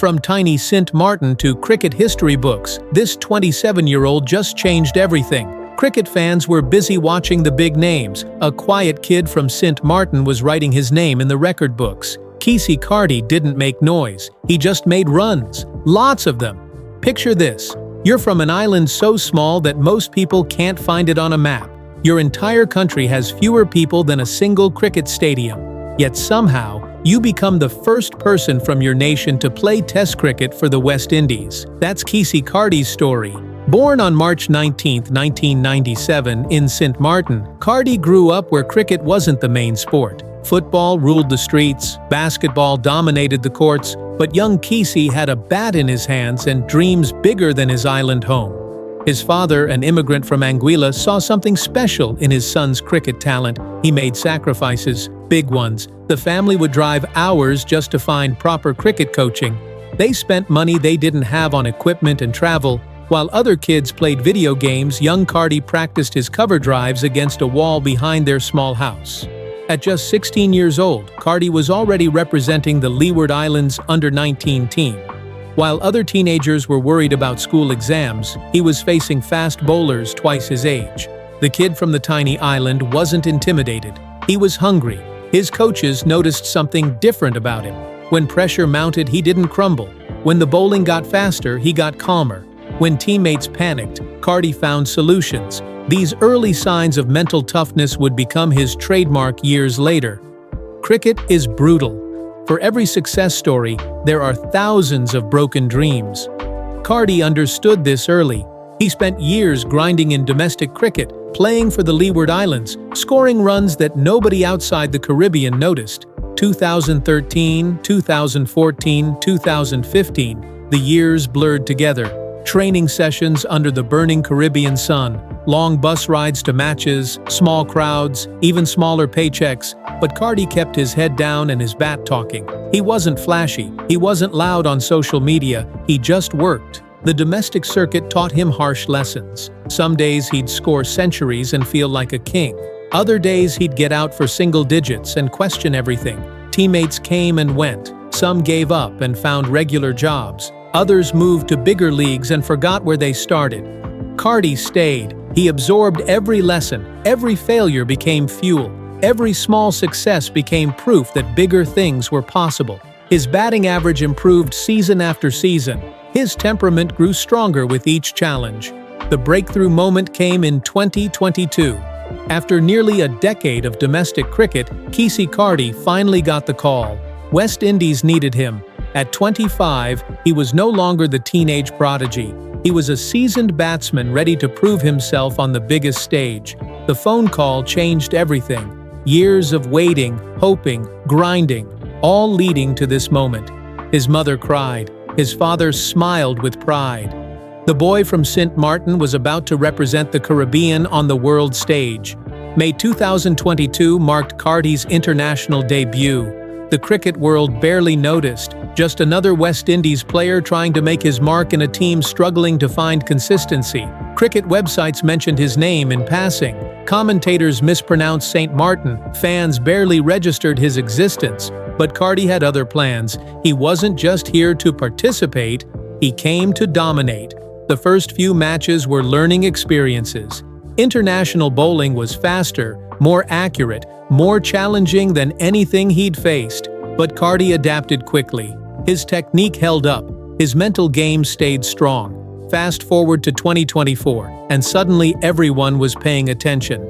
From tiny Sint Maarten to cricket history books, this 27-year-old just changed everything. Cricket fans were busy watching the big names. A quiet kid from Sint Maarten was writing his name in the record books. Keacy Carty didn't make noise. He just made runs. Lots of them. Picture this. You're from an island so small that most people can't find it on a map. Your entire country has fewer people than a single cricket stadium. Yet somehow, you become the first person from your nation to play Test cricket for the West Indies. That's Keacy Carty's story. Born on March 19, 1997, in Sint Maarten, Carty grew up where cricket wasn't the main sport. Football ruled the streets, basketball dominated the courts, but young Keacy had a bat in his hands and dreams bigger than his island home. His father, an immigrant from Anguilla, saw something special in his son's cricket talent. He made sacrifices, big ones. The family would drive hours just to find proper cricket coaching. They spent money they didn't have on equipment and travel. While other kids played video games, young Carty practiced his cover drives against a wall behind their small house. At just 16 years old, Carty was already representing the Leeward Islands under-19 team. While other teenagers were worried about school exams, he was facing fast bowlers twice his age. The kid from the tiny island wasn't intimidated. He was hungry. His coaches noticed something different about him. When pressure mounted, he didn't crumble. When the bowling got faster, he got calmer. When teammates panicked, Carty found solutions. These early signs of mental toughness would become his trademark years later. Cricket is brutal. For every success story, there are thousands of broken dreams. Carty understood this early. He spent years grinding in domestic cricket, playing for the Leeward Islands, scoring runs that nobody outside the Caribbean noticed. 2013, 2014, 2015, the years blurred together. Training sessions under the burning Caribbean sun, long bus rides to matches, small crowds, even smaller paychecks, but Carty kept his head down and his bat talking. He wasn't flashy, he wasn't loud on social media, he just worked. The domestic circuit taught him harsh lessons. Some days he'd score centuries and feel like a king. Other days he'd get out for single digits and question everything. Teammates came and went. Some gave up and found regular jobs. Others moved to bigger leagues and forgot where they started. Carty stayed. He absorbed every lesson. Every failure became fuel. Every small success became proof that bigger things were possible. His batting average improved season after season. His temperament grew stronger with each challenge. The breakthrough moment came in 2022. After nearly a decade of domestic cricket, Keacy Carty finally got the call. West Indies needed him. At 25, he was no longer the teenage prodigy. He was a seasoned batsman ready to prove himself on the biggest stage. The phone call changed everything. Years of waiting, hoping, grinding, all leading to this moment. His mother cried. His father smiled with pride. The boy from Sint Maarten was about to represent the Caribbean on the world stage. May 2022 marked Carty's international debut. The cricket world barely noticed. Just another West Indies player trying to make his mark in a team struggling to find consistency. Cricket websites mentioned his name in passing. Commentators mispronounced St. Maarten. Fans barely registered his existence. But Carty had other plans. He wasn't just here to participate, he came to dominate. The first few matches were learning experiences. International bowling was faster, more accurate, more challenging than anything he'd faced. But Carty adapted quickly. His technique held up. His mental game stayed strong. Fast forward to 2024, and suddenly everyone was paying attention.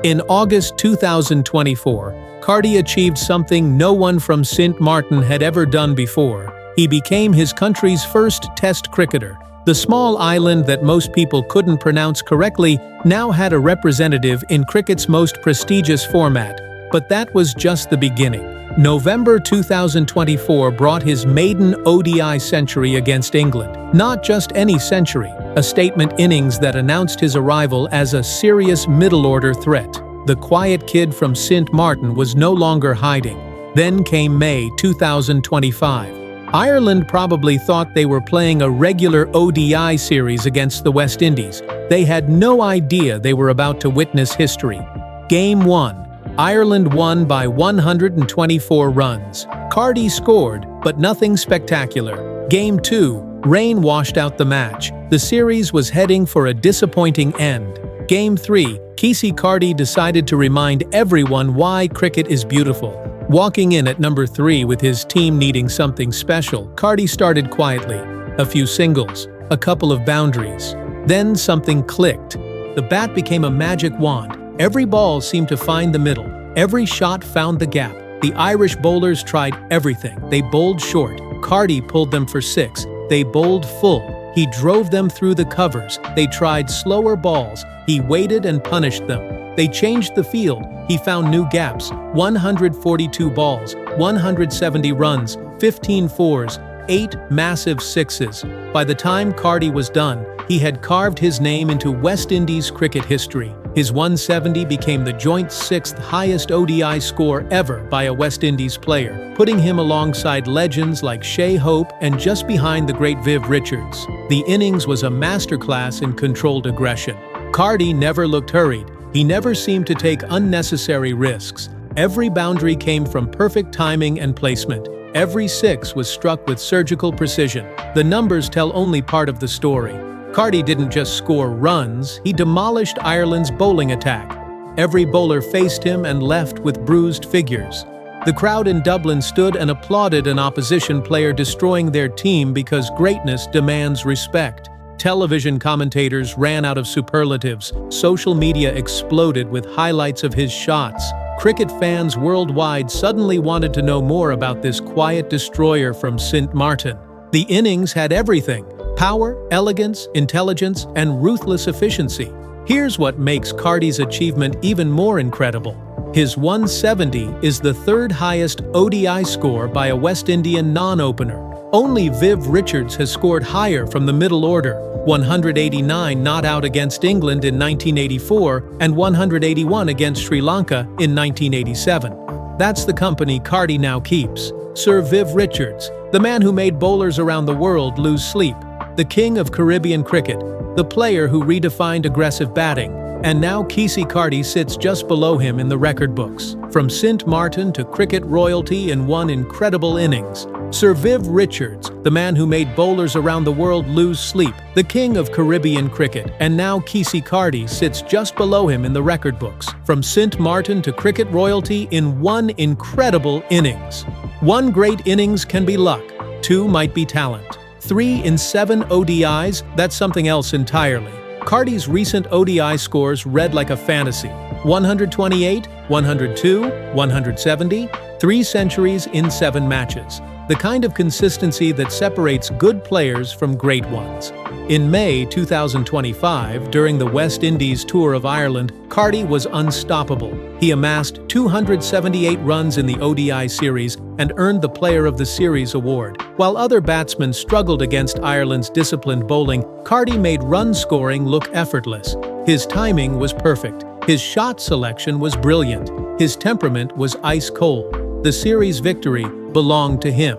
In August 2024, Carty achieved something no one from Sint Maarten had ever done before. He became his country's first Test cricketer. The small island that most people couldn't pronounce correctly now had a representative in cricket's most prestigious format. But that was just the beginning. November 2024 brought his maiden ODI century against England. Not just any century, a statement innings that announced his arrival as a serious middle-order threat. The quiet kid from Sint Maarten was no longer hiding. Then came May 2025. Ireland probably thought they were playing a regular ODI series against the West Indies. They had no idea they were about to witness history. Game 1. Ireland won by 124 runs. Carty scored, but nothing spectacular. Game 2. Rain washed out the match. The series was heading for a disappointing end. Game 3. Keacy Carty decided to remind everyone why cricket is beautiful. Walking in at number 3 with his team needing something special, Carty started quietly. A few singles, a couple of boundaries. Then something clicked. The bat became a magic wand. Every ball seemed to find the middle. Every shot found the gap. The Irish bowlers tried everything. They bowled short. Carty pulled them for 6. They bowled full. He drove them through the covers. They tried slower balls. He waited and punished them. They changed the field. He found new gaps. 142 balls, 170 runs, 15 fours, 8 massive sixes. By the time Carty was done, he had carved his name into West Indies cricket history. His 170 became the joint 6th highest ODI score ever by a West Indies player, putting him alongside legends like Shea Hope and just behind the great Viv Richards. The innings was a masterclass in controlled aggression. Carty never looked hurried. He never seemed to take unnecessary risks. Every boundary came from perfect timing and placement. Every 6 was struck with surgical precision. The numbers tell only part of the story. Carty didn't just score runs, he demolished Ireland's bowling attack. Every bowler faced him and left with bruised figures. The crowd in Dublin stood and applauded an opposition player destroying their team because greatness demands respect. Television commentators ran out of superlatives. Social media exploded with highlights of his shots. Cricket fans worldwide suddenly wanted to know more about this quiet destroyer from Sint Maarten. The innings had everything: power, elegance, intelligence, and ruthless efficiency. Here's what makes Carty's achievement even more incredible. His 170 is the 3rd highest ODI score by a West Indian non-opener. Only Viv Richards has scored higher from the middle order: 189 not out against England in 1984 and 181 against Sri Lanka in 1987. That's the company Carty now keeps. Sir Viv Richards, the man who made bowlers around the world lose sleep, the king of Caribbean cricket, the player who redefined aggressive batting, and now Keacy Carty sits just below him in the record books. From Sint Maarten to cricket royalty in one incredible innings, Sir Viv Richards, the man who made bowlers around the world lose sleep, the king of Caribbean cricket, and now Keacy Carty sits just below him in the record books. From Sint Maarten to cricket royalty in one incredible innings. 1 great innings can be luck, 2 might be talent. 3 in 7 ODIs, that's something else entirely. Carty's recent ODI scores read like a fantasy. 128, 102, 170, 3 centuries in 7 matches. The kind of consistency that separates good players from great ones. In May 2025, during the West Indies Tour of Ireland, Carty was unstoppable. He amassed 278 runs in the ODI series and earned the Player of the Series award. While other batsmen struggled against Ireland's disciplined bowling, Carty made run scoring look effortless. His timing was perfect. His shot selection was brilliant. His temperament was ice cold. The series victory belonged to him.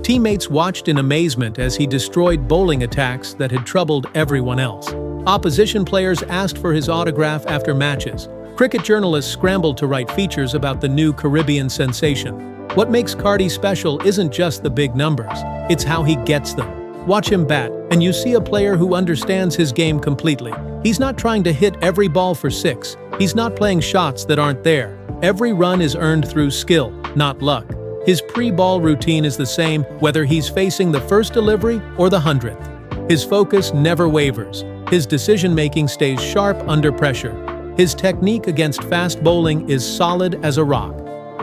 Teammates watched in amazement as he destroyed bowling attacks that had troubled everyone else. Opposition players asked for his autograph after matches. Cricket journalists scrambled to write features about the new Caribbean sensation. What makes Carty special isn't just the big numbers, it's how he gets them. Watch him bat, and you see a player who understands his game completely. He's not trying to hit every ball for 6. He's not playing shots that aren't there. Every run is earned through skill, not luck. His pre-ball routine is the same whether he's facing the first delivery or the 100th. His focus never wavers. His decision-making stays sharp under pressure. His technique against fast bowling is solid as a rock.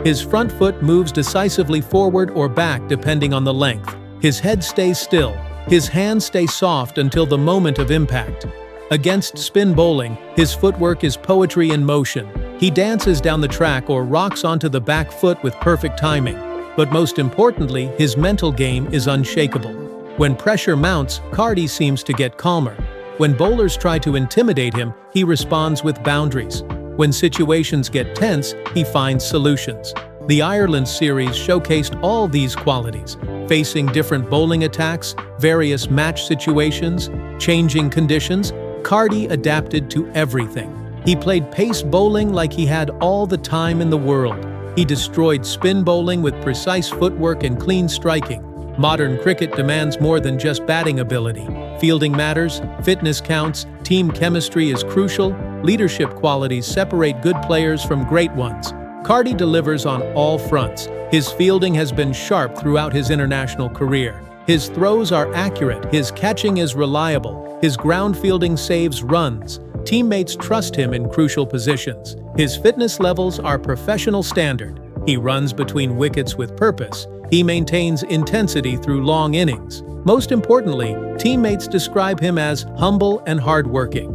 His front foot moves decisively forward or back depending on the length. His head stays still. His hands stay soft until the moment of impact. Against spin bowling, his footwork is poetry in motion. He dances down the track or rocks onto the back foot with perfect timing. But most importantly, his mental game is unshakable. When pressure mounts, Carty seems to get calmer. When bowlers try to intimidate him, he responds with boundaries. When situations get tense, he finds solutions. The Ireland series showcased all these qualities. Facing different bowling attacks, various match situations, changing conditions, Carty adapted to everything. He played pace bowling like he had all the time in the world. He destroyed spin bowling with precise footwork and clean striking. Modern cricket demands more than just batting ability. Fielding matters, fitness counts, team chemistry is crucial, leadership qualities separate good players from great ones. Carty delivers on all fronts. His fielding has been sharp throughout his international career. His throws are accurate, his catching is reliable, his ground fielding saves runs. Teammates trust him in crucial positions. His fitness levels are professional standard. He runs between wickets with purpose. He maintains intensity through long innings. Most importantly, teammates describe him as humble and hardworking.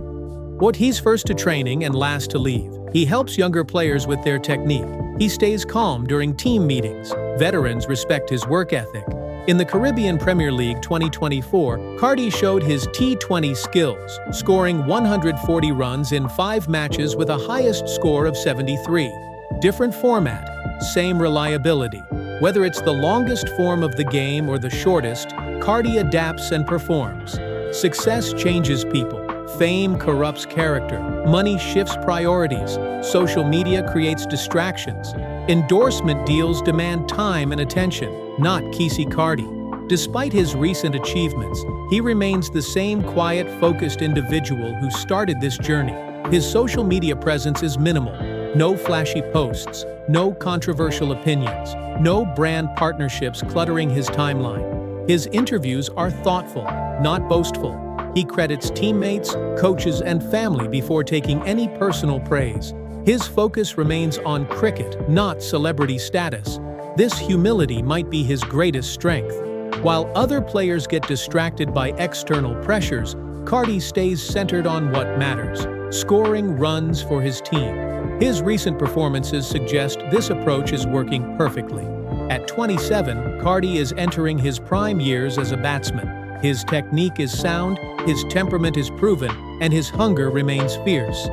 He's first to training and last to leave. He helps younger players with their technique. He stays calm during team meetings. Veterans respect his work ethic. In the Caribbean Premier League 2024, Carty showed his T20 skills, scoring 140 runs in 5 matches with a highest score of 73. Different format, same reliability. Whether it's the longest form of the game or the shortest, Carty adapts and performs. Success changes people. Fame corrupts character. Money shifts priorities. Social media creates distractions. Endorsement deals demand time and attention, not Keacy Carty. Despite his recent achievements, he remains the same quiet, focused individual who started this journey. His social media presence is minimal. No flashy posts, no controversial opinions, no brand partnerships cluttering his timeline. His interviews are thoughtful, not boastful. He credits teammates, coaches, and family before taking any personal praise. His focus remains on cricket, not celebrity status. This humility might be his greatest strength. While other players get distracted by external pressures, Carty stays centered on what matters, scoring runs for his team. His recent performances suggest this approach is working perfectly. At 27, Carty is entering his prime years as a batsman. His technique is sound, his temperament is proven, and his hunger remains fierce.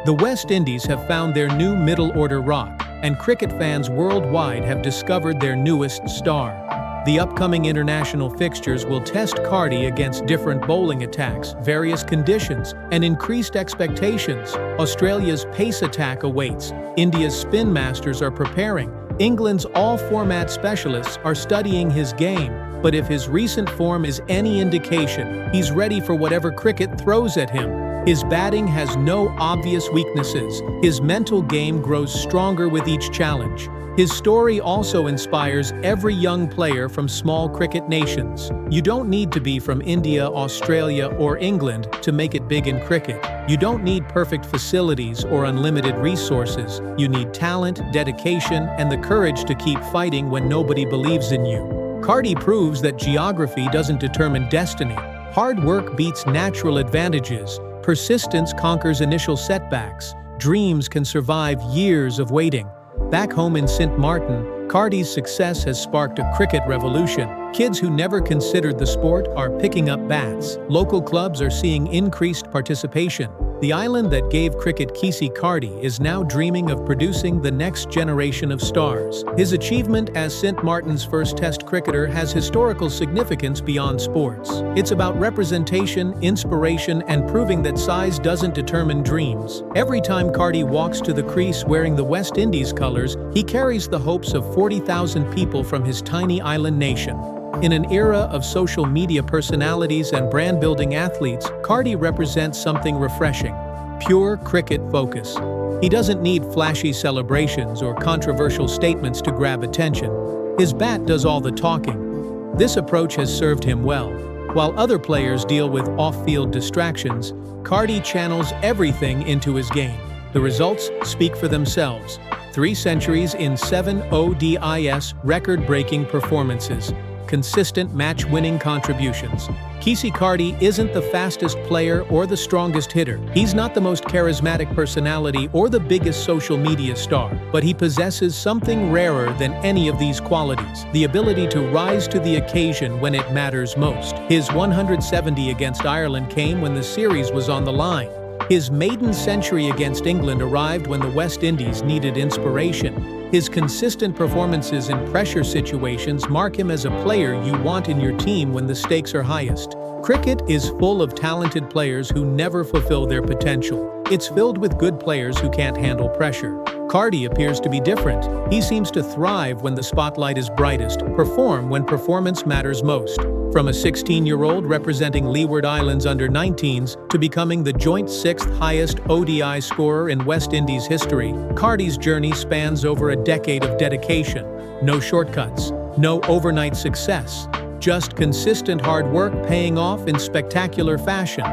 The West Indies have found their new middle-order rock, and cricket fans worldwide have discovered their newest star. The upcoming international fixtures will test Carty against different bowling attacks, various conditions, and increased expectations. Australia's pace attack awaits. India's spin masters are preparing. England's all-format specialists are studying his game. But if his recent form is any indication, he's ready for whatever cricket throws at him. His batting has no obvious weaknesses. His mental game grows stronger with each challenge. His story also inspires every young player from small cricket nations. You don't need to be from India, Australia, or England to make it big in cricket. You don't need perfect facilities or unlimited resources. You need talent, dedication, and the courage to keep fighting when nobody believes in you. Carty proves that geography doesn't determine destiny. Hard work beats natural advantages. Persistence conquers initial setbacks. Dreams can survive years of waiting. Back home in Sint Maarten, Carty's success has sparked a cricket revolution. Kids who never considered the sport are picking up bats. Local clubs are seeing increased participation. The island that gave cricket Keacy Carty is now dreaming of producing the next generation of stars. His achievement as Sint Maarten's first Test cricketer has historical significance beyond sports. It's about representation, inspiration, and proving that size doesn't determine dreams. Every time Carty walks to the crease wearing the West Indies colors, he carries the hopes of 40,000 people from his tiny island nation. In an era of social media personalities and brand-building athletes, Carty represents something refreshing: pure cricket focus. He doesn't need flashy celebrations or controversial statements to grab attention. His bat does all the talking. This approach has served him well. While other players deal with off-field distractions, Carty channels everything into his game. The results speak for themselves. 3 centuries in 7 ODIs, record-breaking performances. Consistent match-winning contributions. Keacy Carty isn't the fastest player or the strongest hitter. He's not the most charismatic personality or the biggest social media star, but he possesses something rarer than any of these qualities: the ability to rise to the occasion when it matters most. His 170 against Ireland came when the series was on the line. His maiden century against England arrived when the West Indies needed inspiration. His consistent performances in pressure situations mark him as a player you want in your team when the stakes are highest. Cricket is full of talented players who never fulfill their potential. It's filled with good players who can't handle pressure. Carty appears to be different. He seems to thrive when the spotlight is brightest, perform when performance matters most. From a 16-year-old representing Leeward Islands under-19s to becoming the joint 6th highest ODI scorer in West Indies history, Carty's journey spans over a decade of dedication. No shortcuts, no overnight success, just consistent hard work paying off in spectacular fashion.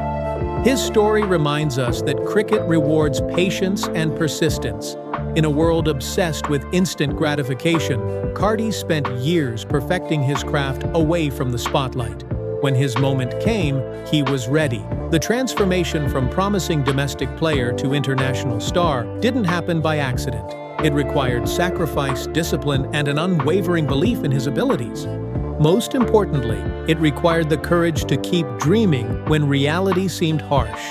His story reminds us that cricket rewards patience and persistence. In a world obsessed with instant gratification, Carty spent years perfecting his craft away from the spotlight. When his moment came, he was ready. The transformation from promising domestic player to international star didn't happen by accident. It required sacrifice, discipline, and an unwavering belief in his abilities. Most importantly, it required the courage to keep dreaming when reality seemed harsh.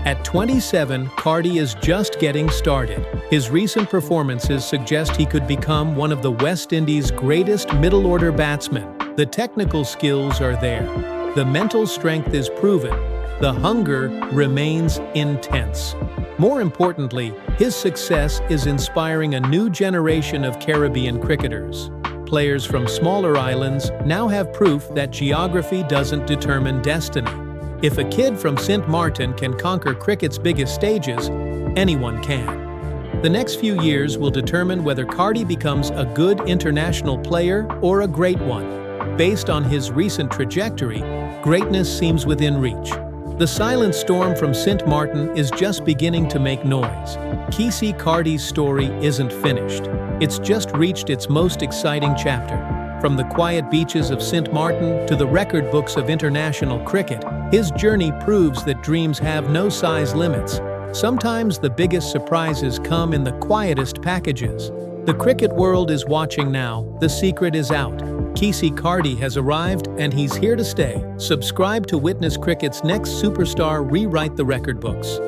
At 27, Carty is just getting started. His recent performances suggest he could become one of the West Indies' greatest middle-order batsmen. The technical skills are there. The mental strength is proven. The hunger remains intense. More importantly, his success is inspiring a new generation of Caribbean cricketers. Players from smaller islands now have proof that geography doesn't determine destiny. If a kid from Sint Maarten can conquer cricket's biggest stages, anyone can. The next few years will determine whether Carty becomes a good international player or a great one. Based on his recent trajectory, greatness seems within reach. The silent storm from Sint Maarten is just beginning to make noise. Keacy Carty's story isn't finished. It's just reached its most exciting chapter. From the quiet beaches of Sint Maarten to the record books of international cricket, his journey proves that dreams have no size limits. Sometimes the biggest surprises come in the quietest packages. The cricket world is watching now. The secret is out. Keacy Carty has arrived, and he's here to stay. Subscribe to witness cricket's next superstar rewrite the record books.